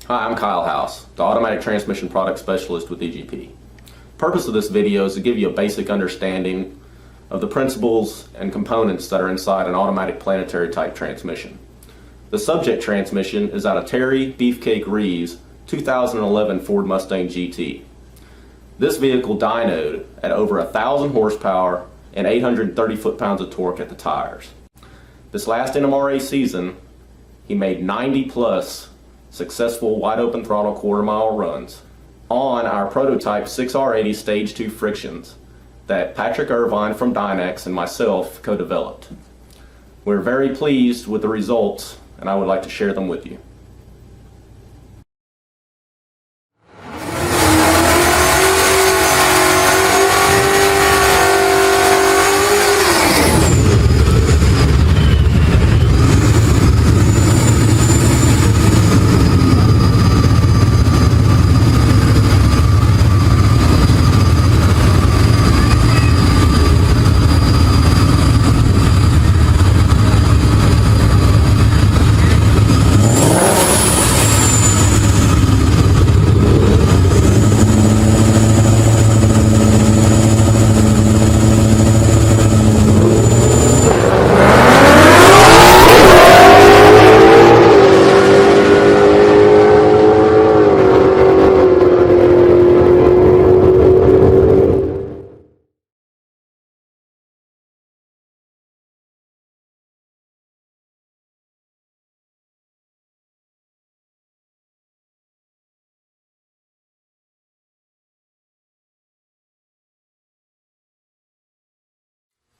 Hi, I'm Kyle House, the Automatic Transmission Product Specialist with EGP. The purpose of this video is to give you a basic understanding of the principles and components that are inside an automatic planetary type transmission. The subject transmission is out of Terry Beefcake Reeves' 2011 Ford Mustang GT. This vehicle dynoed at over 1,000 horsepower and 830 foot-pounds of torque at the tires. This last NMRA season, he made 90 plus successful wide open throttle quarter-mile runs on our prototype 6R80 Stage 2 frictions that Patrick Irvine from Dynex and myself co-developed. We're very pleased with the results, and I would like to share them with you.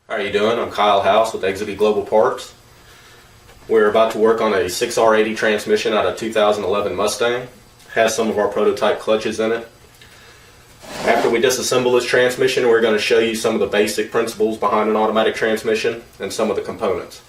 How are you doing? I'm Kyle House with EXEDY Global Parts. We're about to work on a 6R80 transmission out of 2011 Mustang. It has some of our prototype clutches in it. After we disassemble this transmission, we're going to show you some of the basic principles behind an automatic transmission and some of the components.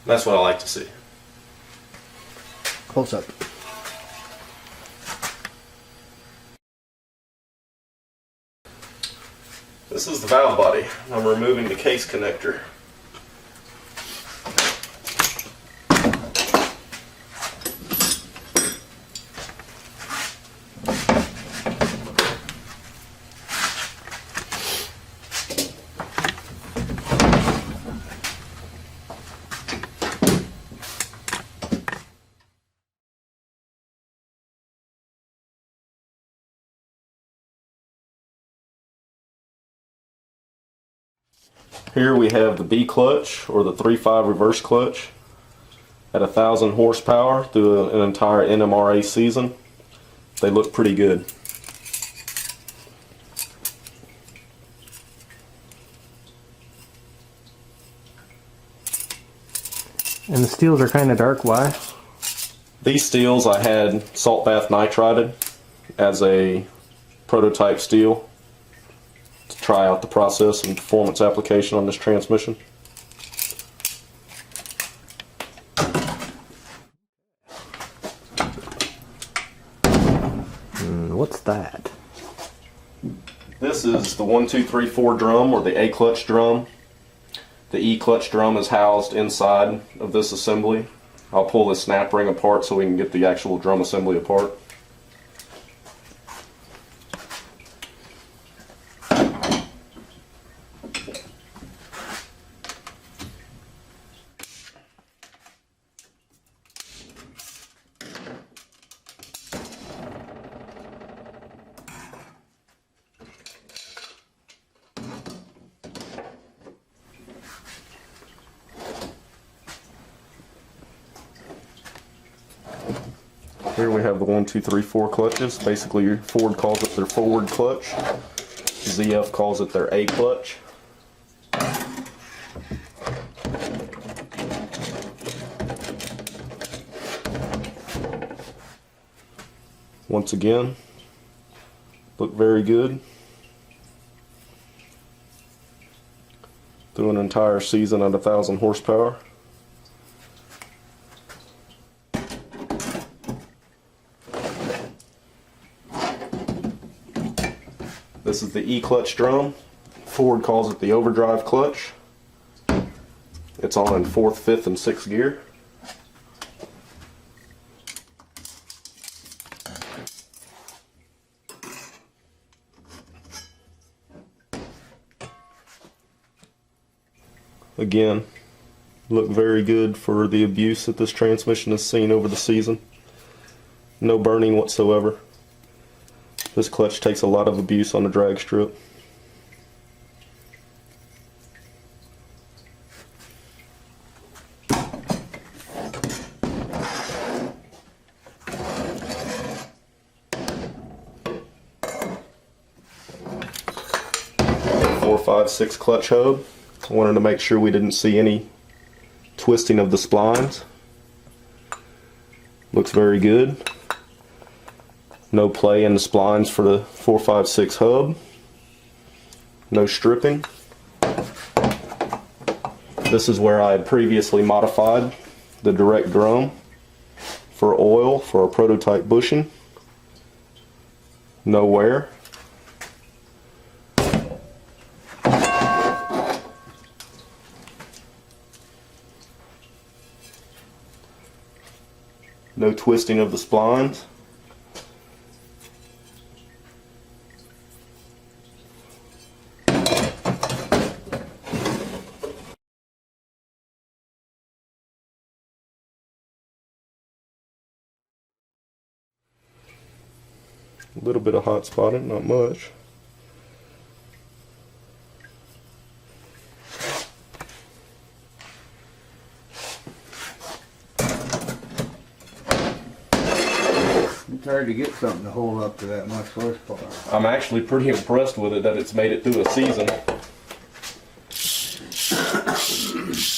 That's what I like to see. Close up. This is the valve body. I'm removing the case connector. Here we have the B clutch, or the 3.5 reverse clutch, at 1,000 horsepower through an entire NMRA season. They look pretty good. And the steels are kind of dark. Why? These steels I had salt bath nitrided as a prototype steel to try out the process and performance application on this transmission. What's that? This is the 1, 2, 3, 4 drum, or the A clutch drum. The E clutch drum is housed inside of this assembly. I'll pull this snap ring apart so we can get the actual drum assembly apart. Here we have the 1, 2, 3, 4 clutches. Basically, Ford calls it their forward clutch. ZF calls it their A clutch. Once again, look very good. Through an entire season at 1,000 horsepower. This is the E-clutch drum. Ford calls it the overdrive clutch. It's on in 4th, 5th, and 6th gear. Again, look very good for the abuse that this transmission has seen over the season. No burning whatsoever. This clutch takes a lot of abuse on the drag strip. Four, 5, 6 clutch hub. I wanted to make sure we didn't see any twisting of the splines. Looks very good. No play in the splines for the 4, 5, 6 hub. No stripping. This is where I had previously modified the direct drum for oil for a prototype bushing. No wear. No twisting of the splines. A little bit of hot spotting, not much. It's hard to get something to hold up to that much horsepower. I'm actually pretty impressed with it that it's made it through a season.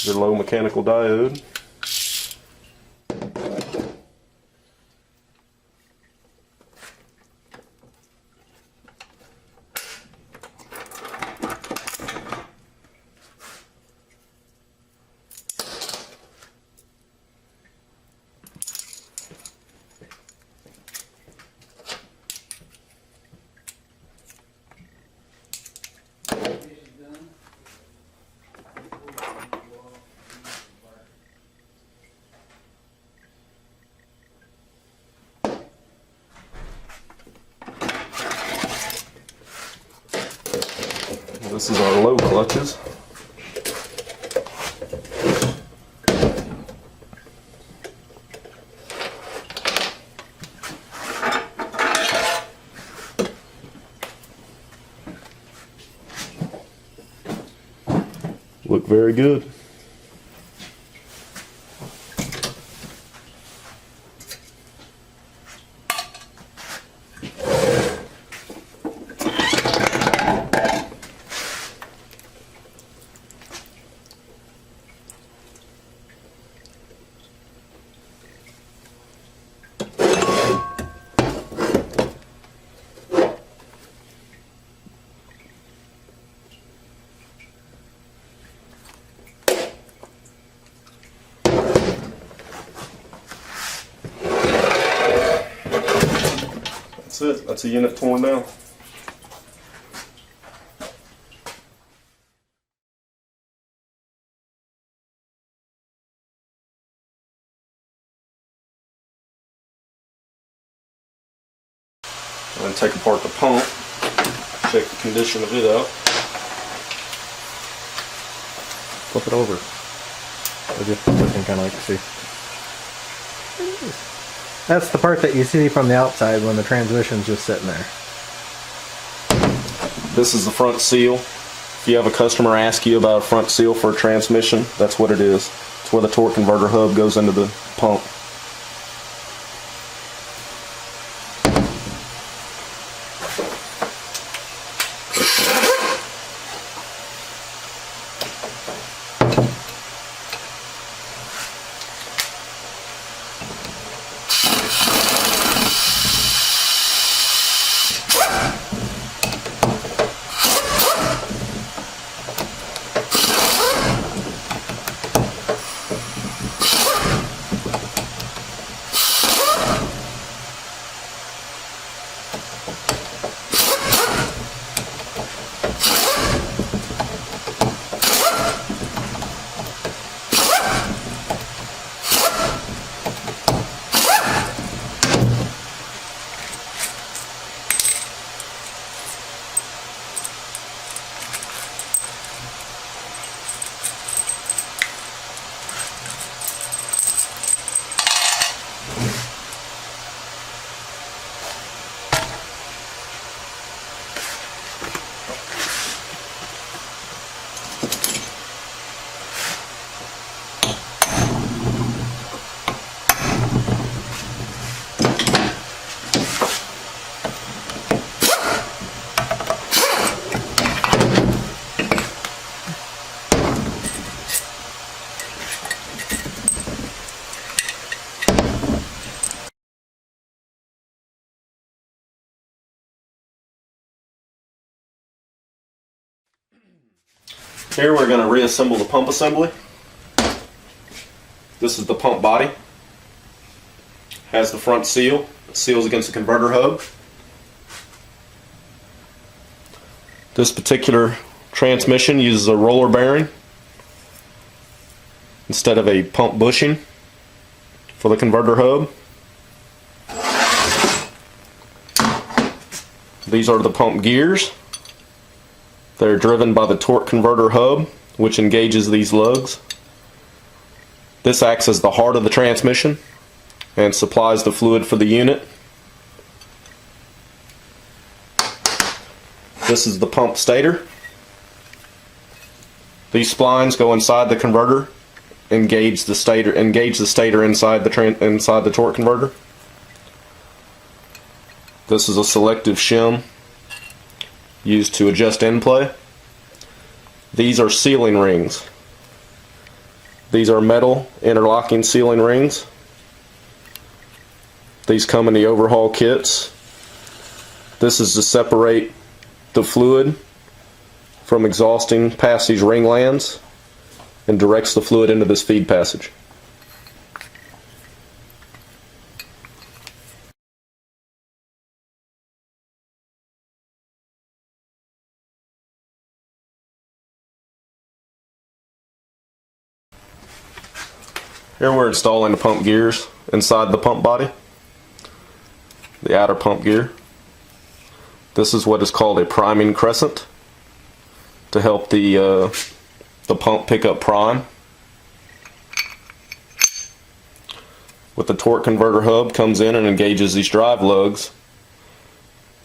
Your low mechanical diode. This is our low clutches. Look very good. That's it. That's a unit torn down. I'm going to take apart the pump, check the condition of it out. Flip it over. I just looking kind of like to see. That's the part that you see from the outside when the transmission's just sitting there. This is the front seal. If you have a customer ask you about a front seal for a transmission, that's what it is. It's where the torque converter hub goes into the pump. Here we're going to reassemble the pump assembly. This is the pump body. Has the front seal. It seals against the converter hub. This particular transmission uses a roller bearing instead of a pump bushing for the converter hub. These are the pump gears. They're driven by the torque converter hub, which engages these lugs. This acts as the heart of the transmission and supplies the fluid for the unit. This is the pump stator. These splines go inside the converter, engage the stator inside the torque converter. This is a selective shim used to adjust end play. These are sealing rings. These are metal interlocking sealing rings. These come in the overhaul kits. This is to separate the fluid from exhausting past these ring lands and directs the fluid into this feed passage. Here we're installing the pump gears inside the pump body, the outer pump gear. This is what is called a priming crescent to help the pump pick up prime. With the torque converter hub comes in and engages these drive lugs.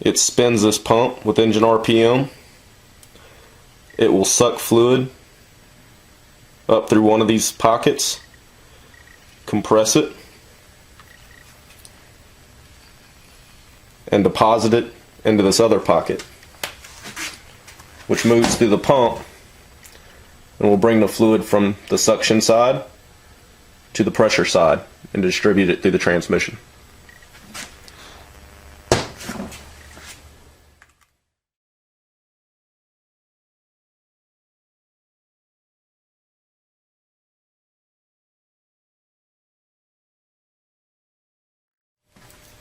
It spins this pump with engine RPM. It will suck fluid up through one of these pockets, compress it, and deposit it into this other pocket, which moves through the pump and will bring the fluid from the suction side to the pressure side and distribute it through the transmission.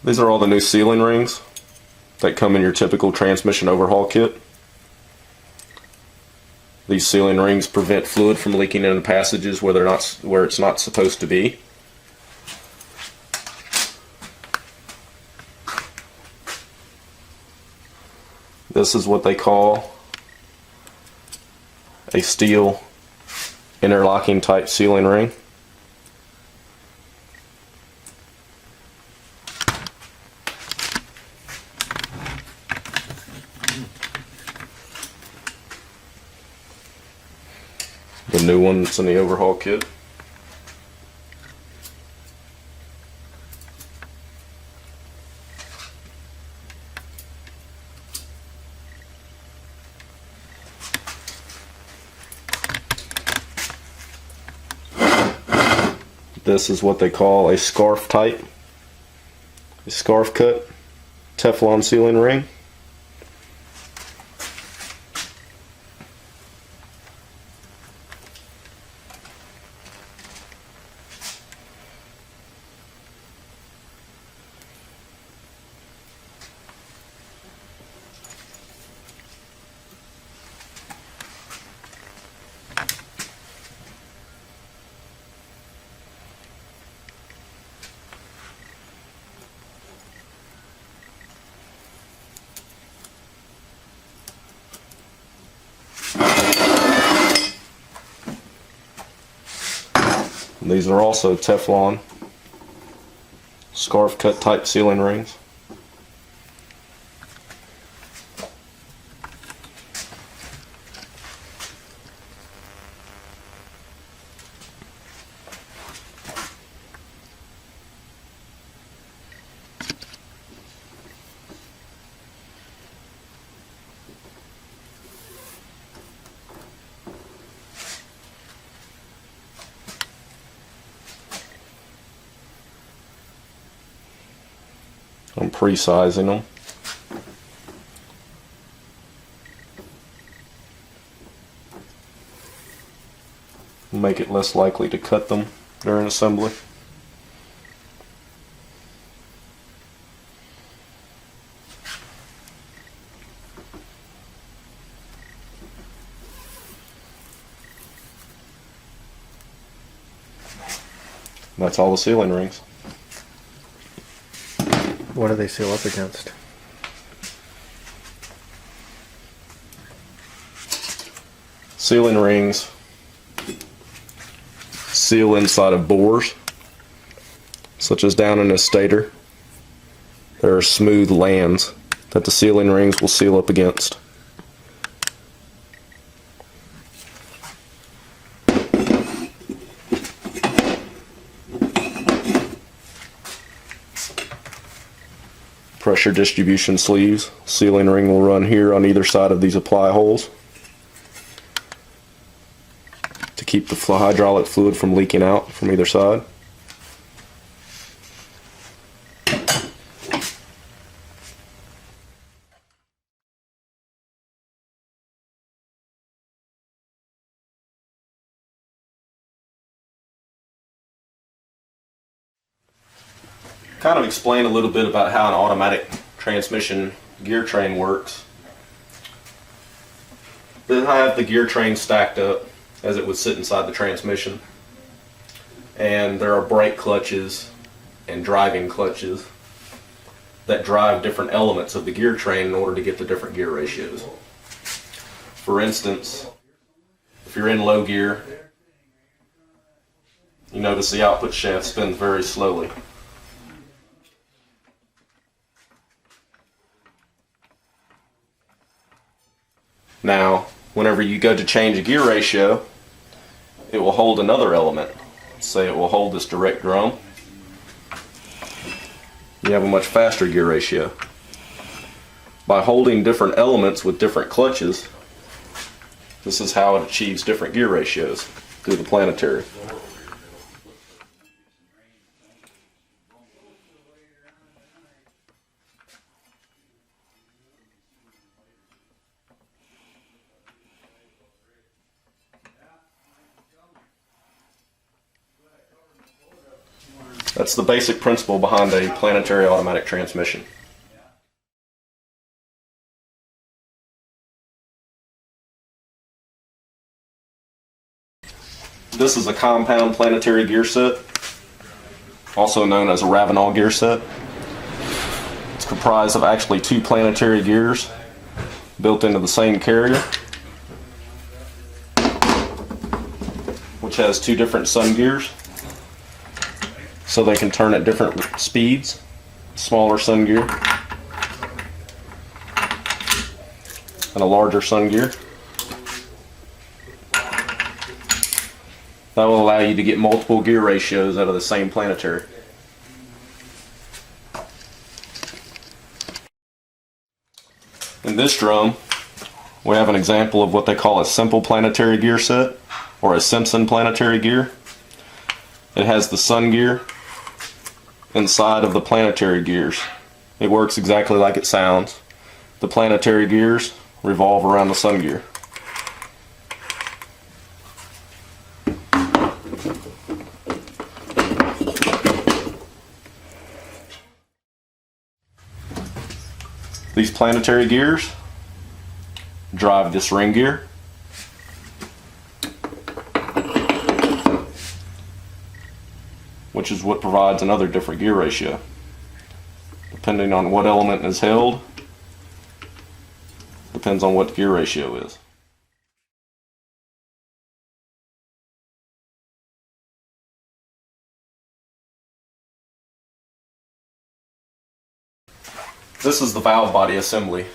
These are all the new sealing rings that come in your typical transmission overhaul kit. These sealing rings prevent fluid from leaking into passages where it's not supposed to be. This is what they call a steel interlocking type sealing ring. The new one that's in the overhaul kit. This is what they call a scarf type, a scarf cut Teflon sealing ring. These are also Teflon scarf cut type sealing rings. I'm pre-sizing them. make it less likely to cut them during assembly. That's all the sealing rings. What do they seal up against? Sealing rings seal inside of bores, such as down in a stator. There are smooth lands that the sealing rings will seal up against. Pressure distribution sleeves. Sealing ring will run here on either side of these apply holes to keep the hydraulic fluid from leaking out from either side. Kind of explain a little bit about how an automatic transmission gear train works. Then I have the gear train stacked up as it would sit inside the transmission, and there are brake clutches and driving clutches that drive different elements of the gear train in order to get the different gear ratios. For instance, if you're in low gear, you notice the output shaft spins very slowly. Now, whenever you go to change a gear ratio, it will hold another element. Say it will hold this direct drum. You have a much faster gear ratio. By holding different elements with different clutches, this is how it achieves different gear ratios through the planetary. That's the basic principle behind a planetary automatic transmission. This is a compound planetary gear set, also known as a Ravenel gear set. It's comprised of actually two planetary gears built into the same carrier, which has two different sun gears, so they can turn at different speeds. Smaller sun gear and a larger sun gear. That will allow you to get multiple gear ratios out of the same planetary. In this drum, we have an example of what they call a simple planetary gear set, or a Simpson planetary gear. It has the sun gear inside of the planetary gears. It works exactly like it sounds. The planetary gears revolve around the sun gear. These planetary gears drive this ring gear, which is what provides another different gear ratio. Depending on what element is held, depends on what the gear ratio is. This is the valve body assembly,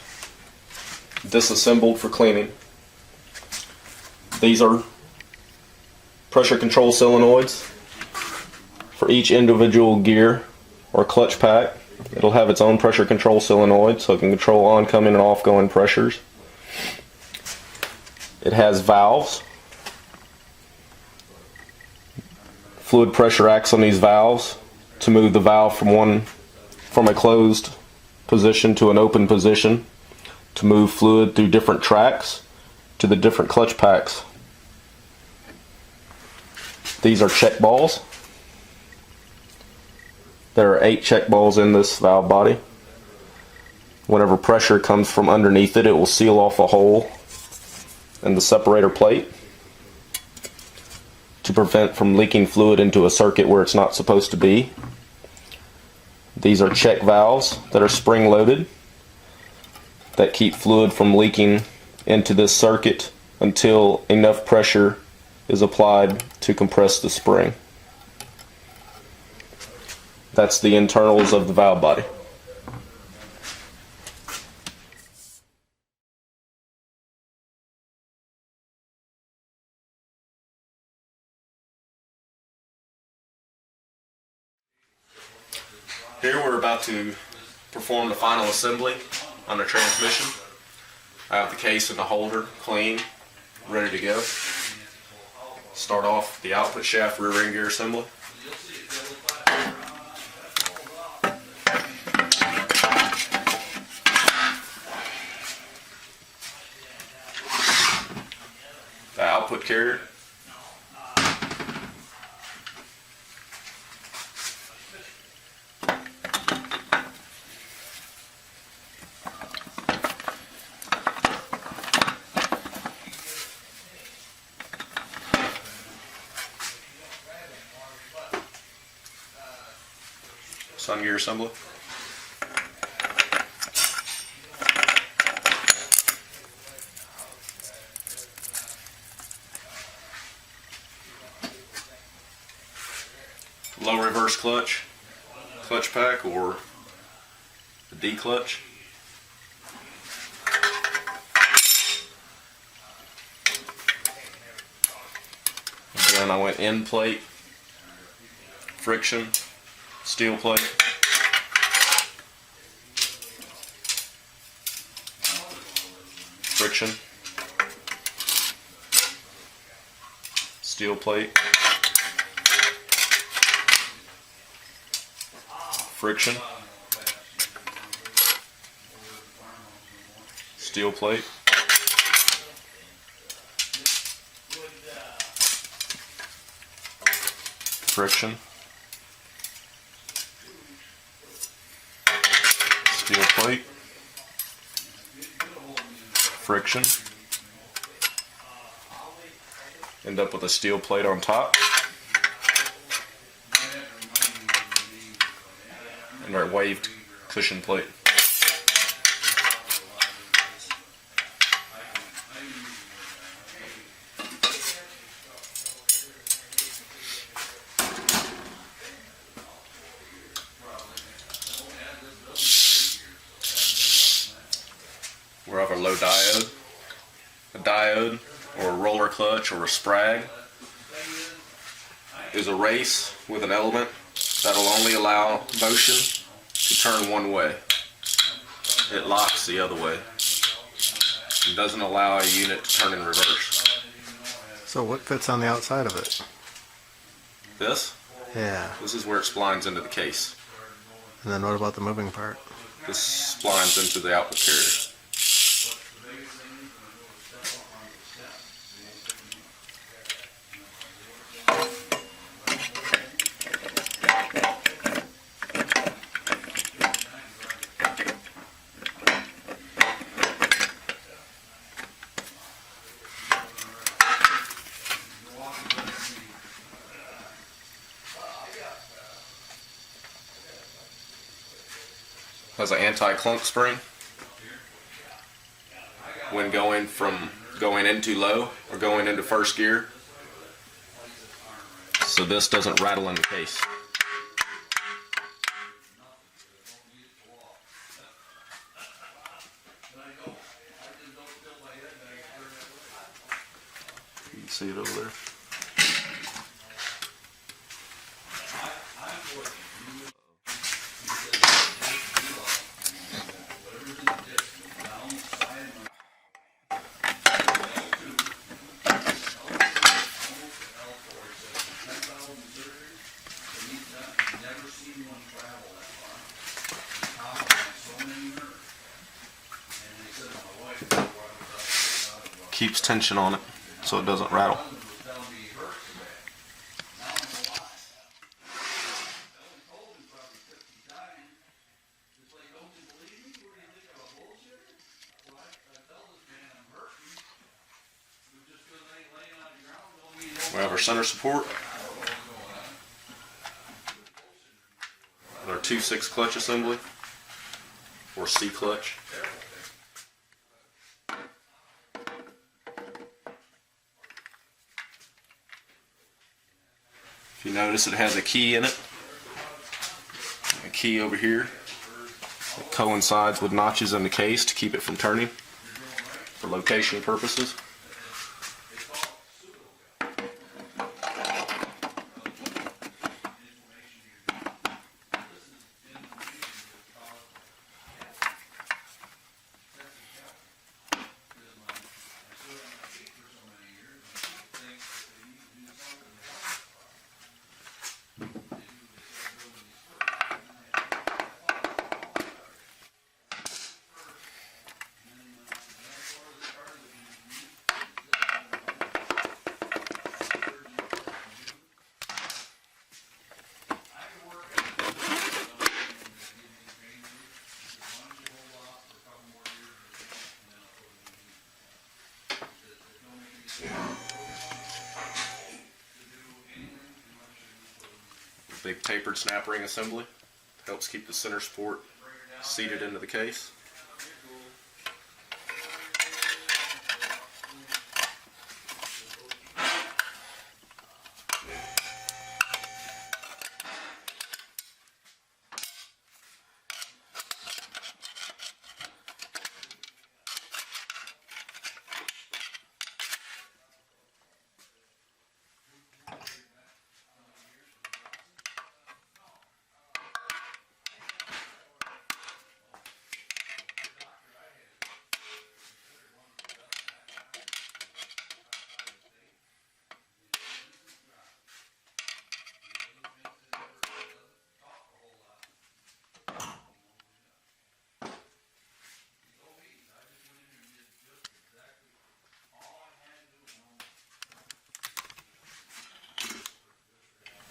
disassembled for cleaning. These are pressure control solenoids for each individual gear or clutch pack. It'll have its own pressure control solenoid so it can control oncoming and offgoing pressures. It has valves. Fluid pressure acts on these valves to move the valve from a closed position to an open position, to move fluid through different tracks to the different clutch packs. These are check balls. There are 8 check balls in this valve body. Whenever pressure comes from underneath it, it will seal off a hole in the separator plate to prevent from leaking fluid into a circuit where it's not supposed to be. These are check valves that are spring loaded that keep fluid from leaking into this circuit until enough pressure is applied to compress the spring. That's the internals of the valve body. Here we're about to perform the final assembly on the transmission. I have the case and the holder clean, ready to go. Start off the output shaft rear ring gear assembly. The output carrier. Sun gear assembly. Low reverse clutch pack, or the D clutch. Then I went end plate, friction, steel plate, friction, steel plate, friction, steel plate, friction, steel plate, friction, end up with a steel plate on top, and our waved cushion plate. We have our low diode, a diode or a roller clutch or a sprag is a race with an element that will only allow motion to turn one way. It locks the other way. It doesn't allow a unit to turn in reverse. So what fits on the outside of it? This is where it splines into the case. And then what about the moving part? This splines into the output carrier. Has an anti-clunk spring when going into low or going into first gear, so this doesn't rattle in the case. You can see it over there. Keeps tension on it so it doesn't rattle. center support. And our 2/6 clutch assembly, or C clutch. If you notice, it has a key in it. A key over here that coincides with notches in the case to keep it from turning for location purposes. Big tapered snap ring assembly helps keep the center support seated into the case.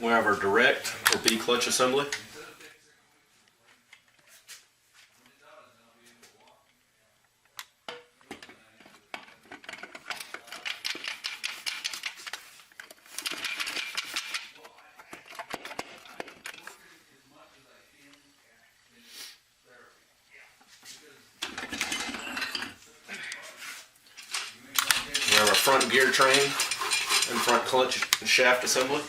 We have our direct or B clutch assembly. We have our front gear train and front clutch and shaft assembly.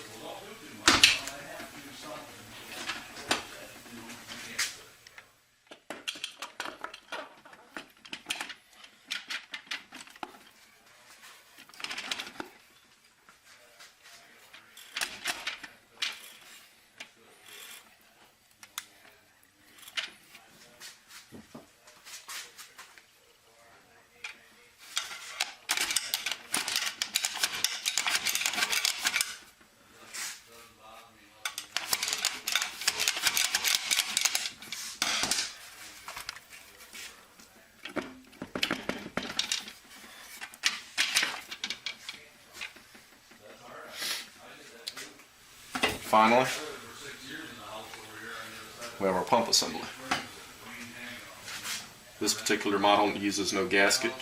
Finally, we have our pump assembly. This particular model uses no gasket.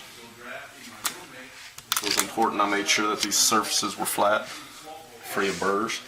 It was important I made sure that these surfaces were flat, free of burrs.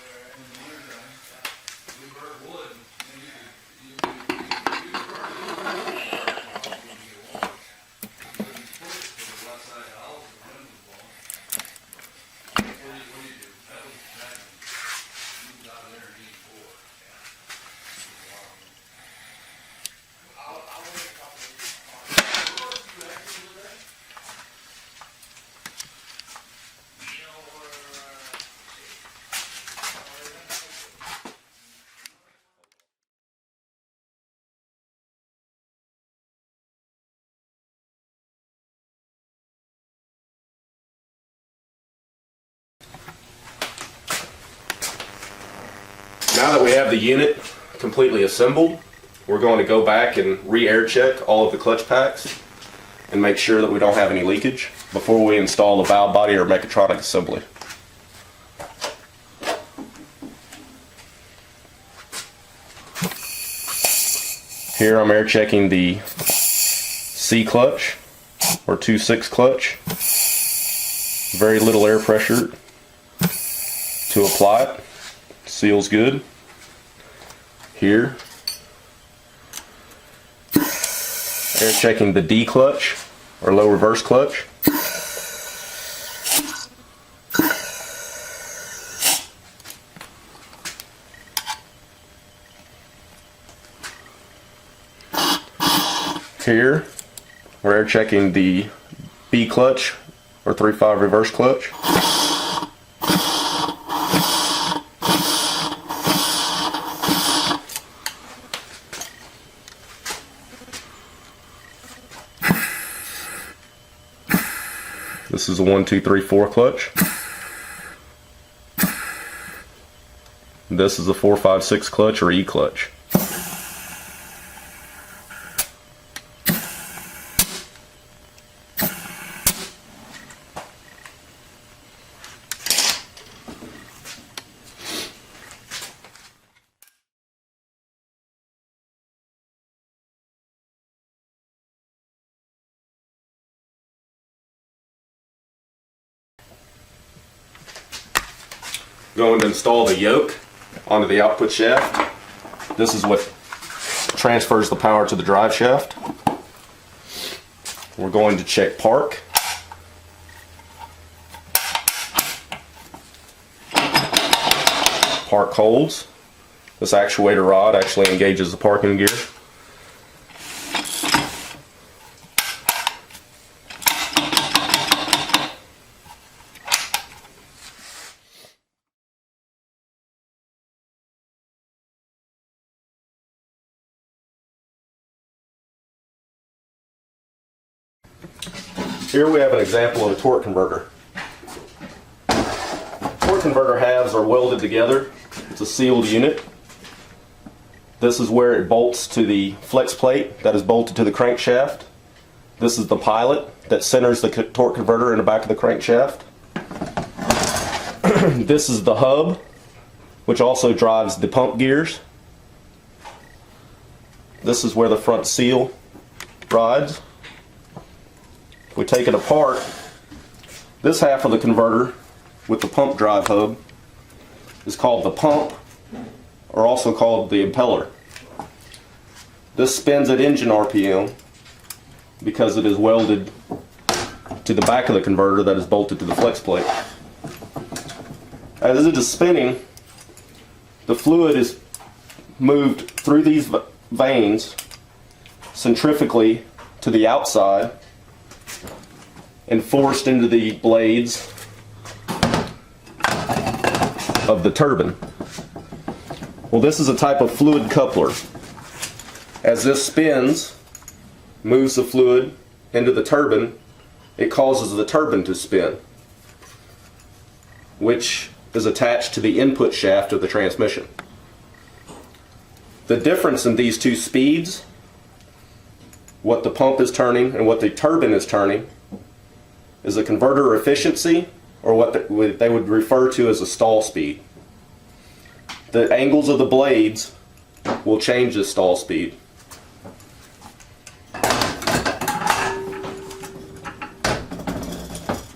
Now that we have the unit completely assembled, we're going to go back and re-air check all of the clutch packs and make sure that we don't have any leakage before we install the valve body or mechatronic assembly. Here I'm air checking the C clutch or 2/6 clutch. Very little air pressure to apply it. Seals good. Here, air checking the D clutch or low reverse clutch. Here, we're air checking the B clutch or 3/5 reverse clutch. This is a 1, 2, 3, 4 clutch. This is a 4, 5, 6 clutch or E clutch. Going to install the yoke onto the output shaft. This is what transfers the power to the drive shaft. We're going to check park. Park holds. This actuator rod actually engages the parking gear. Here we have an example of a torque converter. Torque converter halves are welded together. It's a sealed unit. This is where it bolts to the flex plate that is bolted to the crankshaft. This is the pilot that centers the torque converter in the back of the crankshaft. This is the hub, which also drives the pump gears. This is where the front seal rides. If we take it apart, this half of the converter with the pump drive hub is called the pump, or also called the impeller. This spins at engine RPM because it is welded to the back of the converter that is bolted to the flex plate. As it is spinning, the fluid is moved through these vanes centrifugally to the outside and forced into the blades of the turbine. Well, this is a type of fluid coupler. As this spins, moves the fluid into the turbine, it causes the turbine to spin, which is attached to the input shaft of the transmission. The difference in these two speeds, what the pump is turning and what the turbine is turning, is a converter efficiency, or what they would refer to as a stall speed. The angles of the blades will change the stall speed.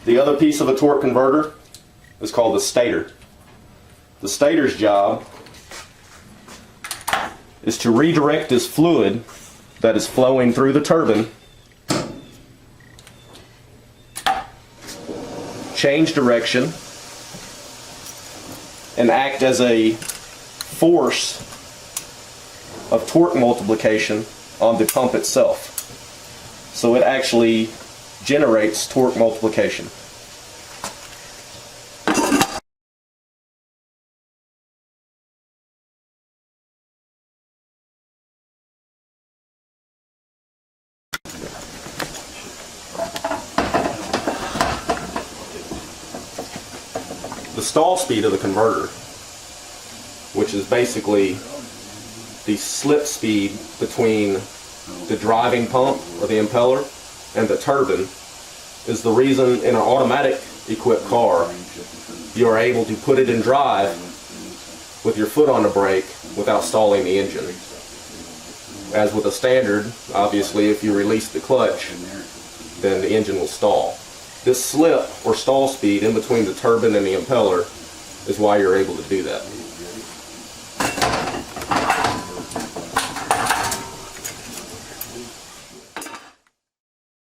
The other piece of a torque converter is called the stator. The stator's job is to redirect this fluid that is flowing through the turbine, change direction, and act as a force of torque multiplication on the pump itself. So it actually generates torque multiplication. The stall speed of the converter, which is basically the slip speed between the driving pump or the impeller and the turbine, is the reason in an automatic equipped car you are able to put it in drive with your foot on the brake without stalling the engine. As with a standard, obviously if you release the clutch, then the engine will stall. This slip or stall speed in between the turbine and the impeller is why you're able to do that.